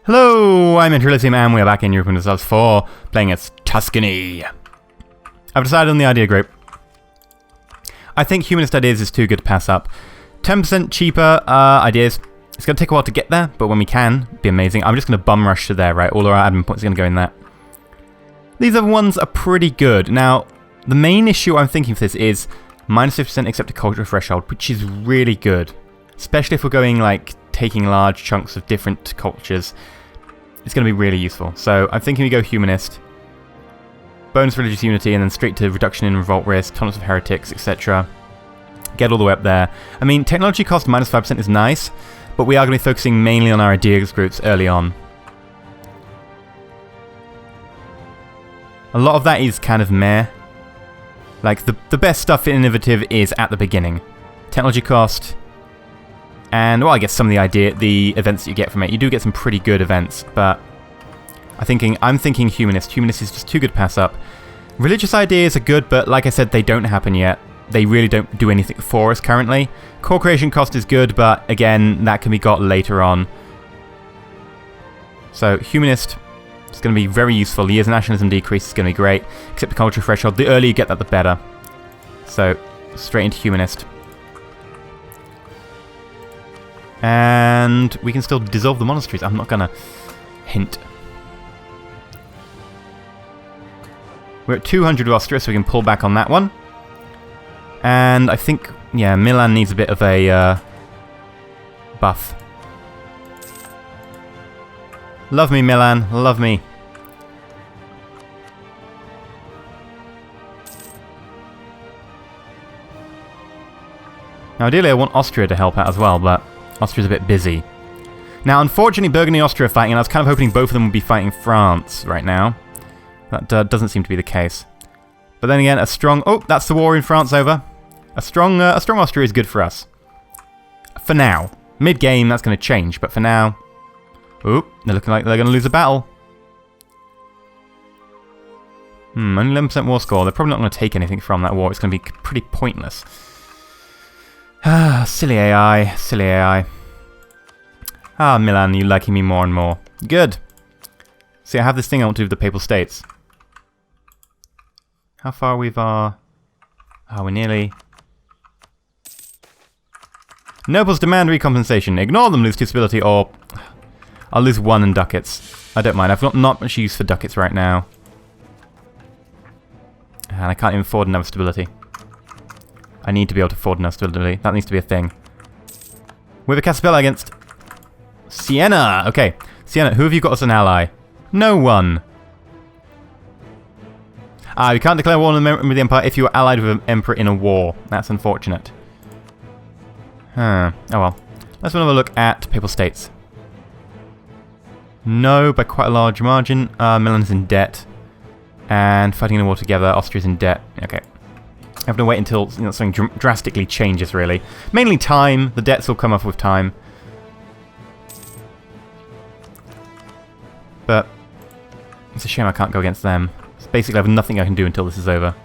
Hello, I'm EnterElysium and we are back in Europa Universalis 4, playing as Tuscany. I've decided on the idea group. I think humanist ideas is too good to pass up. 10% cheaper ideas. It's going to take a while to get there, but when we can, it'd be amazing. I'm just going to bum rush to there, right? All our admin points are going to go in that. These other ones are pretty good. Now, the main issue I'm thinking for this is minus 50% accepted cultural threshold, which is really good. Especially if we're going, like, taking large chunks of different cultures. It's going to be really useful. So I'm thinking we go humanist, bonus religious unity, and then straight to reduction in revolt risk, tolerance of heretics, etc. Get all the way up there. I mean, technology cost minus 5% is nice, but we are going to be focusing mainly on our ideas groups early on. A lot of that is kind of meh. Like, the best stuff in innovative is at the beginning. Technology cost, and, well, I guess some of the events that you get from it. You do get some pretty good events, but I'm thinking humanist. Humanist is just too good to pass up. Religious ideas are good, but like I said, they don't happen yet. They really don't do anything for us currently. Core creation cost is good, but again, that can be got later on. So, humanist is going to be very useful. The years of nationalism decrease is going to be great. Except the cultural threshold. The earlier you get that, the better. So, straight into humanist. And we can still dissolve the monasteries. I'm not going to hint. We're at 200 Austria, so we can pull back on that one. And I think, yeah, Milan needs a bit of a buff. Love me, Milan. Love me. Now, ideally, I want Austria to help out as well, but Austria's a bit busy. Now, unfortunately, Burgundy and Austria are fighting, and I was kind of hoping both of them would be fighting France right now. That doesn't seem to be the case. But then again, a strong... Oh, that's the war in France over. A strong Austria is good for us. For now. Mid-game, that's going to change, but for now... Oop, they're looking like they're going to lose a battle. Only 11% war score. They're probably not going to take anything from that war. It's going to be pretty pointless. Ah, silly AI, silly AI. Ah, Milan, you're liking me more and more. Good. See, I have this thing I want to do with the Papal States. How far we've Oh, we're nearly... Nobles demand recompensation. Ignore them, lose 2 stability, or... I'll lose 1 in ducats. I don't mind. I've got not much use for ducats right now. And I can't even afford another stability. I need to be able to afford enough stability. That needs to be a thing. We have a Casabella against Siena. Okay, Siena, who have you got as an ally? No one. You can't declare war on a member of the Empire if you are allied with an emperor in a war. That's unfortunate. Oh well. Let's have a look at Papal States. No, by quite a large margin. Milan's in debt. And fighting in a war together, Austria's in debt. Okay. I have to wait until something drastically changes, really. Mainly time. The debts will come off with time. But it's a shame I can't go against them. So basically, I have nothing I can do until this is over.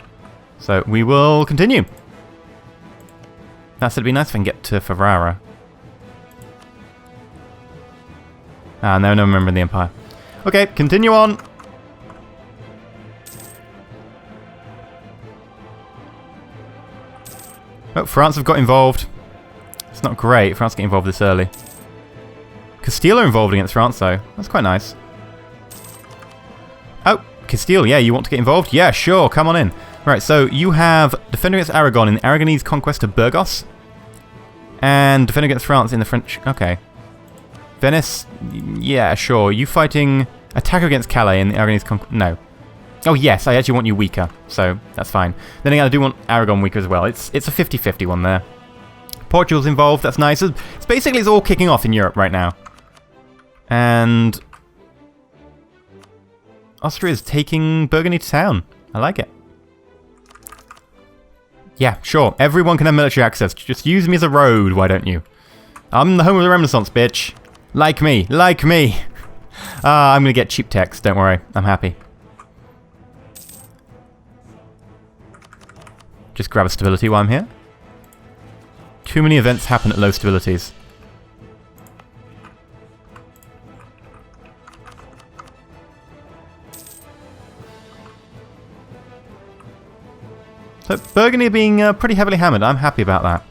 So we will continue. That said, it'd be nice if I can get to Ferrara. No member of the Empire. Okay, continue on. Oh, France have got involved. It's not great. France get involved this early. Castile are involved against France, though. That's quite nice. Oh, Castile, yeah, you want to get involved? Yeah, sure, come on in. Right, so you have defender against Aragon in the Aragonese conquest of Burgos. And defender against France in the French... Okay. Venice, yeah, sure. You fighting attacker against Calais in the Aragonese conquest... No. Oh yes, I actually want you weaker, so that's fine. Then again, I do want Aragon weaker as well. It's a 50-50 one there. Portugal's involved, that's nice. It's basically, it's all kicking off in Europe right now. And... Austria's taking Burgundy to town. I like it. Yeah, sure. Everyone can have military access. Just use me as a road, why don't you? I'm the home of the Renaissance, bitch. Like me. Like me. I'm going to get cheap text, don't worry. I'm happy. Just grab a stability while I'm here. Too many events happen at low stabilities. So Burgundy being pretty heavily hammered. I'm happy about that.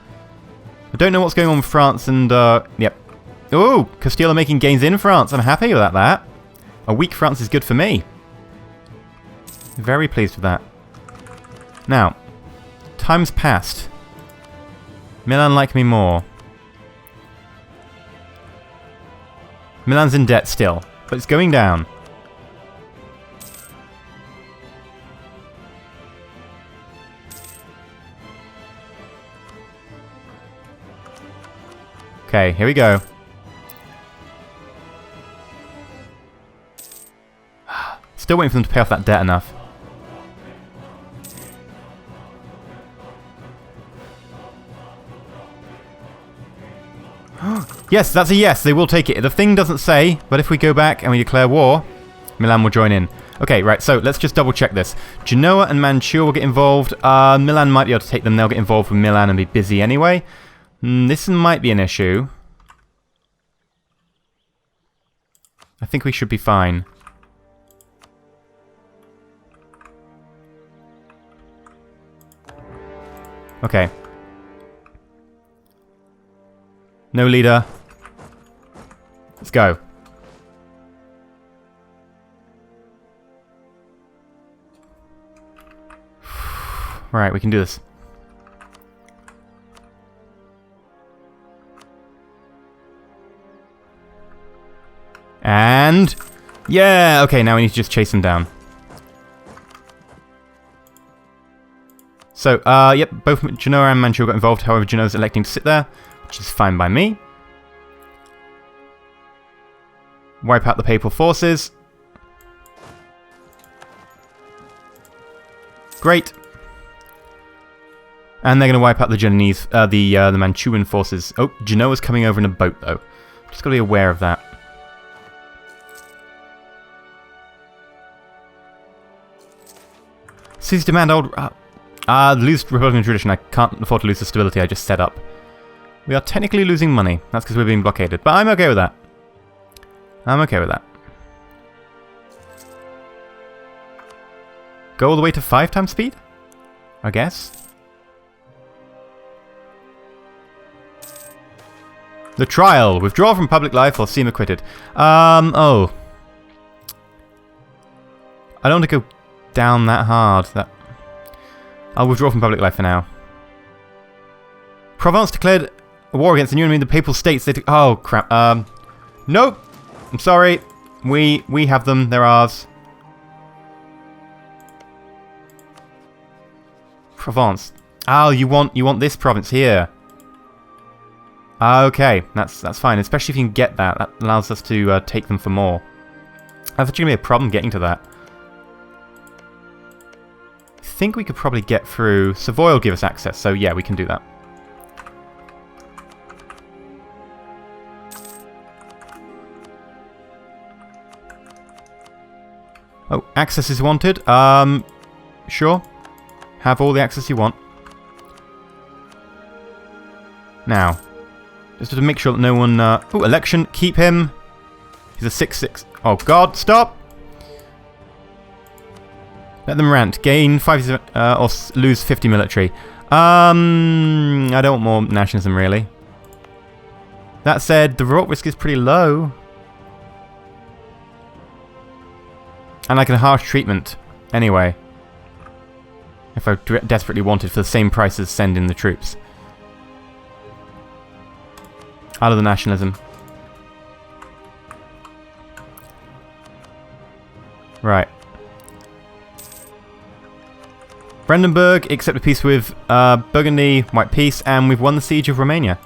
I don't know what's going on with France and, yep. Oh, Castile are making gains in France. I'm happy about that. A weak France is good for me. Very pleased with that. Now, time's passed. Milan like me more. Milan's in debt still, but it's going down. Okay, here we go. Still waiting for them to pay off that debt enough. Yes, that's a yes. They will take it. The thing doesn't say, but if we go back and we declare war, Milan will join in. Okay, right, so let's just double check this. Genoa and Mantua will get involved. Milan might be able to take them. They'll get involved with Milan and be busy anyway. This might be an issue. I think we should be fine. Okay. No leader. Let's go. Right, we can do this. And... yeah! Okay, now we need to just chase them down. So, yep, both Genoa and Mantua got involved. However, Genoa's electing to sit there, which is fine by me. Wipe out the papal forces. Great. And they're going to wipe out the Genoese, the Mantuan forces. Oh, Genoa's coming over in a boat, though. Just got to be aware of that. Seize demand old... lose Republican tradition. I can't afford to lose the stability I just set up. We are technically losing money. That's because we're being blockaded. But I'm okay with that. I'm okay with that. Go all the way to 5 times speed? I guess. The trial. Withdraw from public life or seem acquitted. Oh. I don't want to go down that hard. I'll withdraw from public life for now. Provence declared a war against the new enemy, the Papal States. Oh, crap. Nope. I'm sorry. We have them. They're ours. Provence. Oh, you want this province here. Okay, that's fine. Especially if you can get that. That allows us to take them for more. That's actually going to be a problem getting to that. I think we could probably get through. Savoy will give us access, so yeah, we can do that. Oh, access is wanted. Sure. Have all the access you want. Now, just to make sure that no one... oh, election. Keep him. He's a 6-6. Oh, God. Stop. Let them rant. Gain 5... or lose 50 military. I don't want more nationalism, really. That said, the revolt risk is pretty low. And I can harsh treatment. Anyway. If I desperately wanted for the same price as send in the troops. Out of the nationalism. Right. Brandenburg accepted peace with Burgundy, White Peace, and we've won the siege of Romania.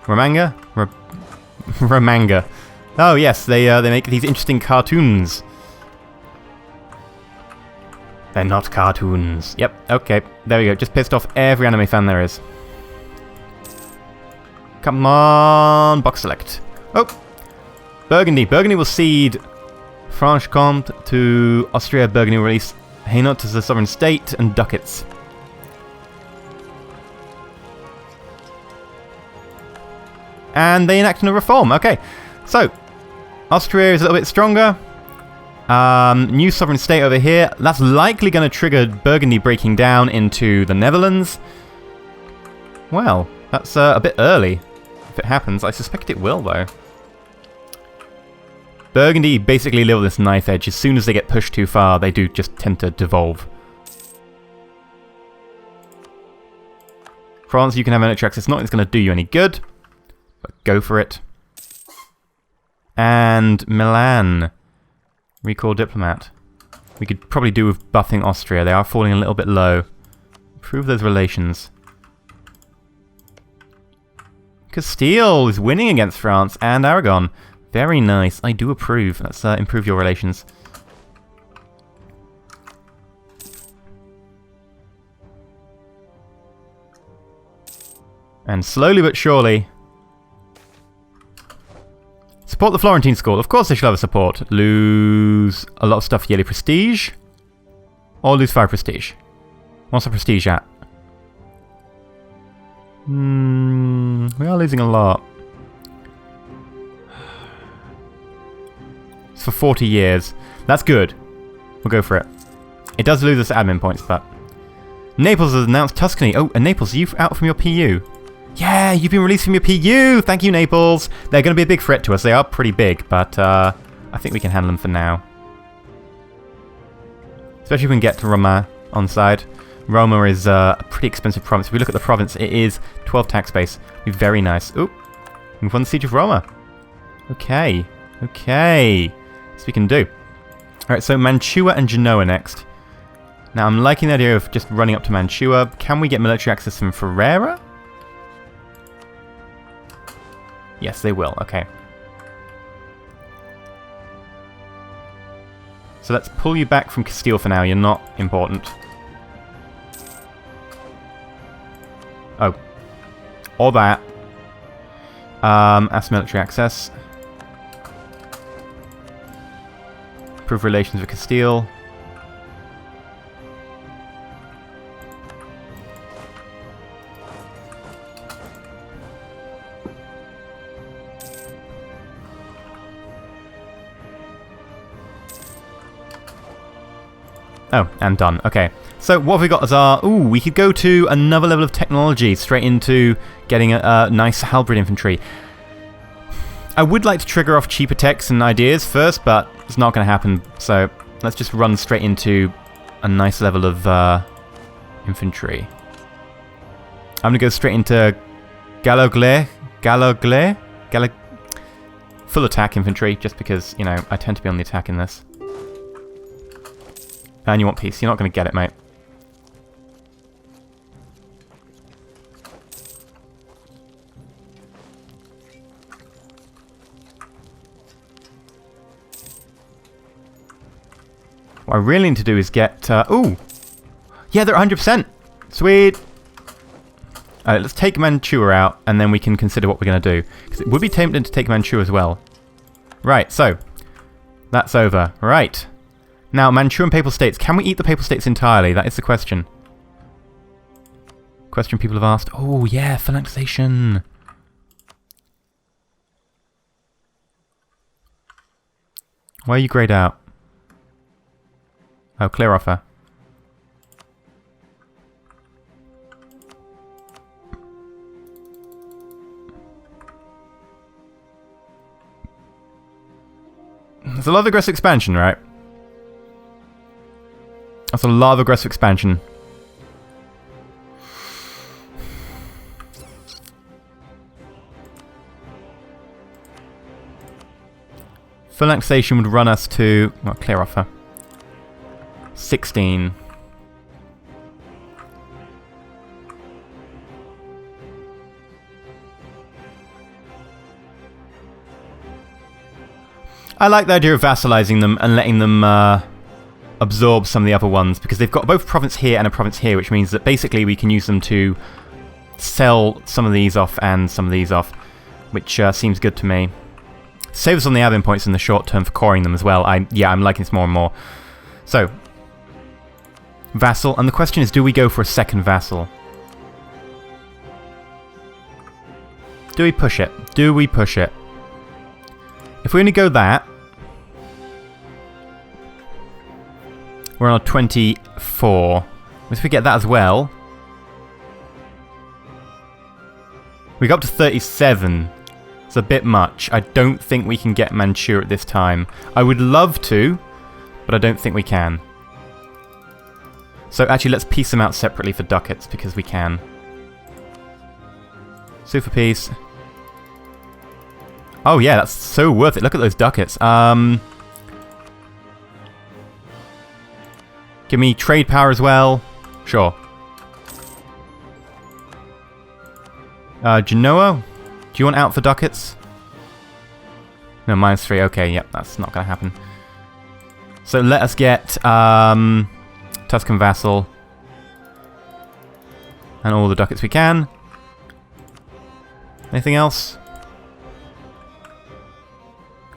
Romanga? Romanga. Oh yes, they make these interesting cartoons. They're not cartoons. Yep, okay. There we go. Just pissed off every anime fan there is. Come on, box select. Oh! Burgundy. Burgundy will cede Franche-Comté to Austria. Burgundy will release Hainaut as a sovereign state and ducats. And they enact a reform. Okay. So, Austria is a little bit stronger. New sovereign state over here. That's likely going to trigger Burgundy breaking down into the Netherlands. Well, that's a bit early if it happens. I suspect it will, though. Burgundy basically live with this knife edge. As soon as they get pushed too far, they do just tend to devolve. France, you can have military access. Not it's going to do you any good, but go for it. And Milan. Recall diplomat. We could probably do with buffing Austria. They are falling a little bit low. Improve those relations. Castile is winning against France and Aragon. Very nice. I do approve. Let's improve your relations. And slowly but surely... Support the Florentine school. Of course they should have a support. Lose a lot of stuff yearly prestige. Or lose 5 prestige. What's the prestige at? We are losing a lot. It's for 40 years. That's good. We'll go for it. It does lose us admin points, but... Naples has announced Tuscany. Oh, and Naples, are you out from your PU? Yeah, you've been released from your PU! Thank you, Naples! They're going to be a big threat to us. They are pretty big, but I think we can handle them for now. Especially if we can get to Roma on side. Roma is a pretty expensive province. If we look at the province, it is 12 tax base. Be very nice. Oop. We've won the Siege of Roma. Okay. Okay. This we can do. Alright, so Mantua and Genoa next. Now, I'm liking the idea of just running up to Mantua. Can we get military access from Ferrara? Yes, they will. Okay. So let's pull you back from Castile for now. You're not important. Oh. Or that. Ask military access. Improve relations with Castile. Oh, and done. Okay. So what have we got as our... Ooh, we could go to another level of technology, straight into getting a nice halberd infantry. I would like to trigger off cheaper techs and ideas first, but it's not going to happen. So let's just run straight into a nice level of infantry. I'm going to go straight into full attack infantry, just because, you know, I tend to be on the attack in this. And you want peace. You're not going to get it, mate. What I really need to do is get... ooh! Yeah, they're 100%! Sweet! Alright, let's take Mantua out, and then we can consider what we're going to do. Because it would be tempting to take Mantua as well. Right, so... That's over. Right. Now, Manchuan Papal States. Can we eat the Papal States entirely? That is the question. Question people have asked. Oh, yeah, phalanxation. Why are you grayed out? Oh, clear offer. There's a lot of aggressive expansion, right? That's a lot of aggressive expansion. Phalanxation would run us to... Well, clear offer. 16. I like the idea of vassalizing them and letting them absorb some of the other ones, because they've got both a province here and a province here, which means that basically we can use them to sell some of these off and some of these off, which seems good to me. Saves us on the admin points in the short term for coring them as well. I'm liking this more and more. So, vassal, and the question is, do we go for a second vassal? Do we push it? Do we push it? If we only go that, We're on 24. If we get that as well... We got up to 37. It's a bit much. I don't think we can get Manchuria at this time. I would love to, but I don't think we can. So actually, let's piece them out separately for ducats, because we can. Super piece. Oh yeah, that's so worth it. Look at those ducats. Give me trade power as well. Sure. Genoa? Do you want out for ducats? No, -3. Okay, yep, that's not going to happen. So let us get Tuscan vassal. And all the ducats we can. Anything else?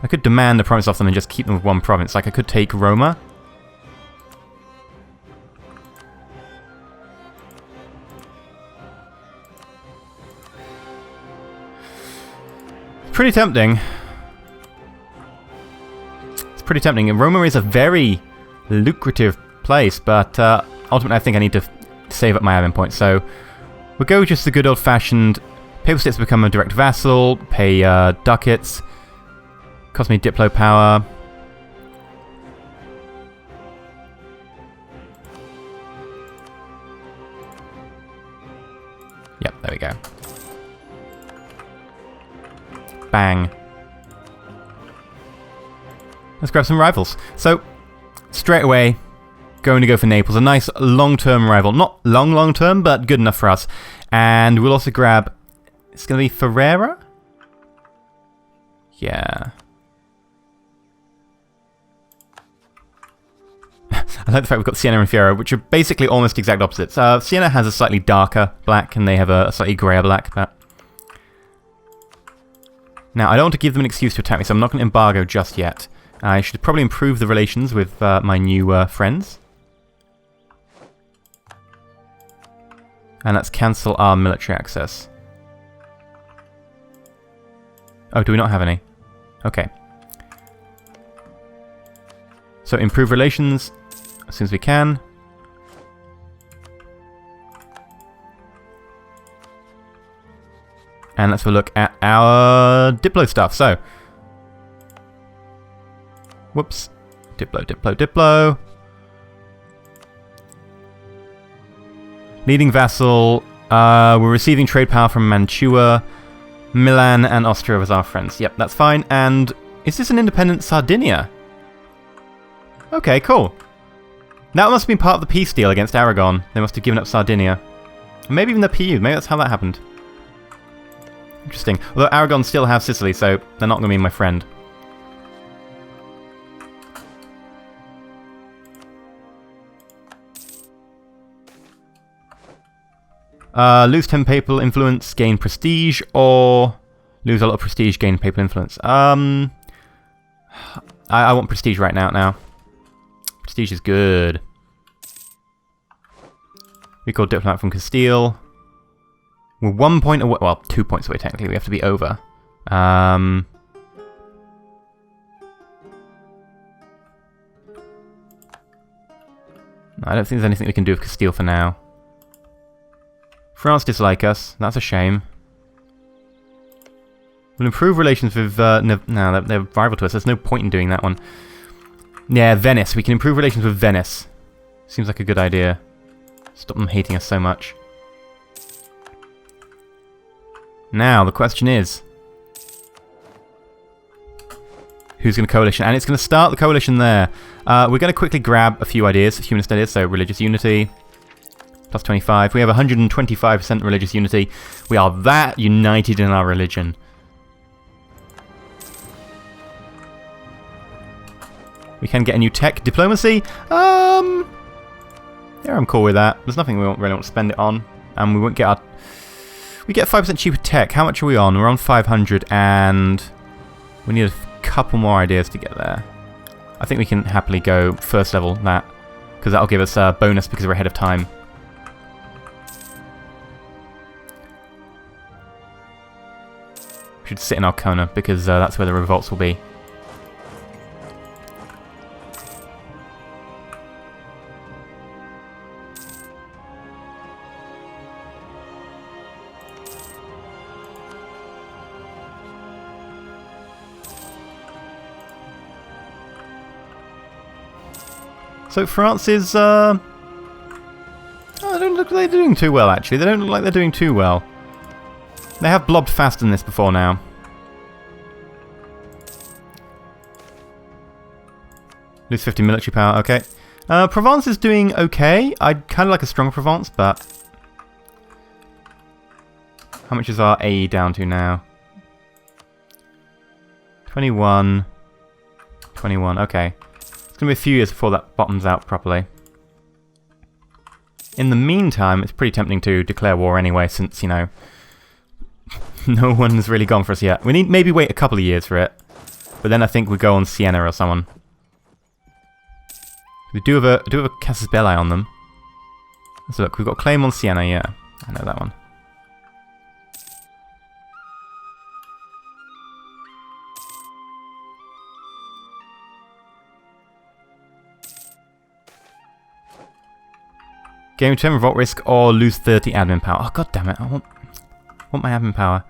I could demand a province off them and just keep them with one province. Like, I could take Roma. Pretty tempting. It's pretty tempting. And Roma is a very lucrative place, but ultimately I think I need to save up my admin points. So we'll go with just the good old-fashioned Papal States become a direct vassal, pay ducats, cost me Diplo power. Yep, there we go. Bang. Let's grab some rivals. So, straight away, going to go for Naples. A nice long-term rival. Not long-term, but good enough for us. And we'll also grab... It's going to be Ferrera? Yeah. I like the fact we've got Siena and Fiero, which are basically almost exact opposites. Siena has a slightly darker black, and they have a slightly greyer black, but... Now, I don't want to give them an excuse to attack me, so I'm not going to embargo just yet. I should probably improve the relations with my new friends. And let's cancel our military access. Oh, do we not have any? Okay. So, improve relations as soon as we can. And let's have a look at our Diplo stuff. So, whoops. Diplo. Leading vassal. We're receiving trade power from Mantua. Milan and Austria as our friends. Yep, that's fine. And is this an independent Sardinia? Okay, cool. That must have been part of the peace deal against Aragon. They must have given up Sardinia. Maybe even the PU. Maybe that's how that happened. Interesting. Although Aragon still have Sicily, so they're not going to be my friend. Lose 10 papal influence, gain prestige, or lose a lot of prestige, gain papal influence. I want prestige right now. Prestige is good. We call diplomat from Castile. We're 1 point away, well, 2 points away technically, we have to be over. I don't think there's anything we can do with Castile for now. France dislike us, that's a shame. We'll improve relations with, no, they're rival to us, there's no point in doing that one. Yeah, Venice, we can improve relations with Venice. Seems like a good idea. Stop them hating us so much. Now, the question is... who's going to coalition? And it's going to start the coalition there. We're going to quickly grab a few ideas, humanist ideas, so religious unity. Plus 25. We have 125% religious unity. We are that united in our religion. We can get a new tech diplomacy. Yeah, I'm cool with that. There's nothing we really want to spend it on. And we won't get our... We get 5% cheaper tech. How much are we on? We're on 500 and... we need a couple more ideas to get there. I think we can happily go first level that. Because that'll give us a bonus because we're ahead of time. We should sit in our corner because that's where the revolts will be. So France is, oh, they don't look like they're doing too well, actually. They don't look like they're doing too well. They have blobbed faster than this before now. Lose 50 military power, okay. Provence is doing okay. I'd kind of like a strong Provence, but... How much is our AE down to now? 21. 21, okay. It's going to be a few years before that bottoms out properly. In the meantime, it's pretty tempting to declare war anyway, since, you know... no one's really gone for us yet. We need maybe wait a couple of years for it. But then I think we go on Siena or someone. We do have a Casus Belli on them. So look, we've got claim on Siena, yeah. I know that one. Game turn, revolt risk, or lose 30 admin power. Oh, god damn it. I want my admin power.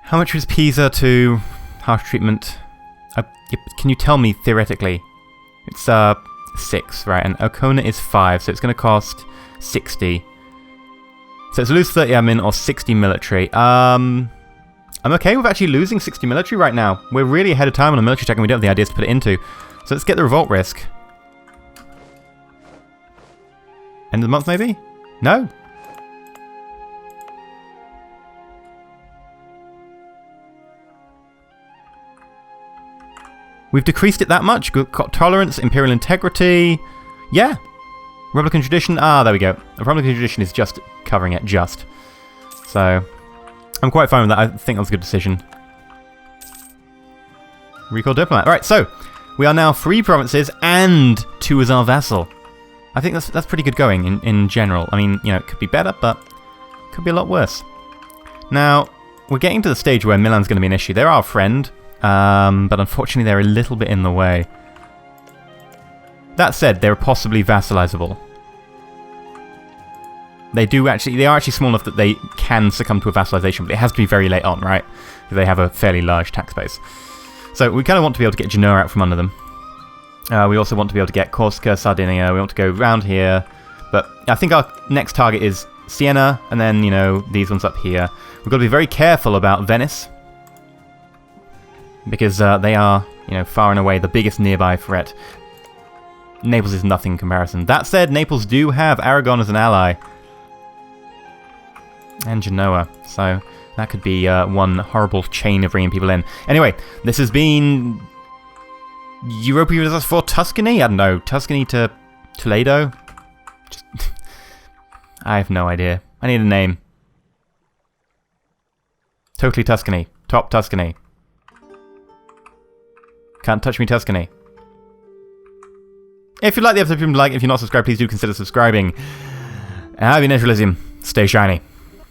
How much was Pisa to harsh treatment? Can you tell me theoretically? It's 6, right? And Okona is 5, so it's going to cost 60. So it's lose 30 admin or 60 military. I'm okay with actually losing 60 military right now. We're really ahead of time on a military tech and we don't have the ideas to put it into. So let's get the revolt risk. End of the month, maybe? No? We've decreased it that much. Good tolerance, imperial integrity. Yeah. Republican tradition. Ah, there we go. Republican tradition is just covering it, just. So, I'm quite fine with that. I think that was a good decision. Recall diplomat. Alright, so, we are now 3 provinces and 2 as our vassal. I think that's pretty good going in general. I mean, you know, it could be better, but it could be a lot worse. Now, we're getting to the stage where Milan's going to be an issue. They're our friend, but unfortunately they're a little bit in the way. That said, they're possibly vassalizable. They are actually small enough that they can succumb to a vassalization, but it has to be very late on, right? Because they have a fairly large tax base. So we kind of want to be able to get Genoa out from under them. We also want to be able to get Corsica, Sardinia. We want to go round here. But I think our next target is Siena, and then, you know, these ones up here. We've got to be very careful about Venice. Because they are, you know, far and away the biggest nearby threat. Naples is nothing in comparison. That said, Naples do have Aragon as an ally. And Genoa. So that could be one horrible chain of bringing people in. Anyway, this has been... Europa Universalis for Tuscany? I don't know. Tuscany to Toledo? Just I have no idea. I need a name. Totally Tuscany. Top Tuscany. Can't touch me Tuscany. If you like the episode, please like. If you're not subscribed, please do consider subscribing. I've been EnterElysium. Stay shiny.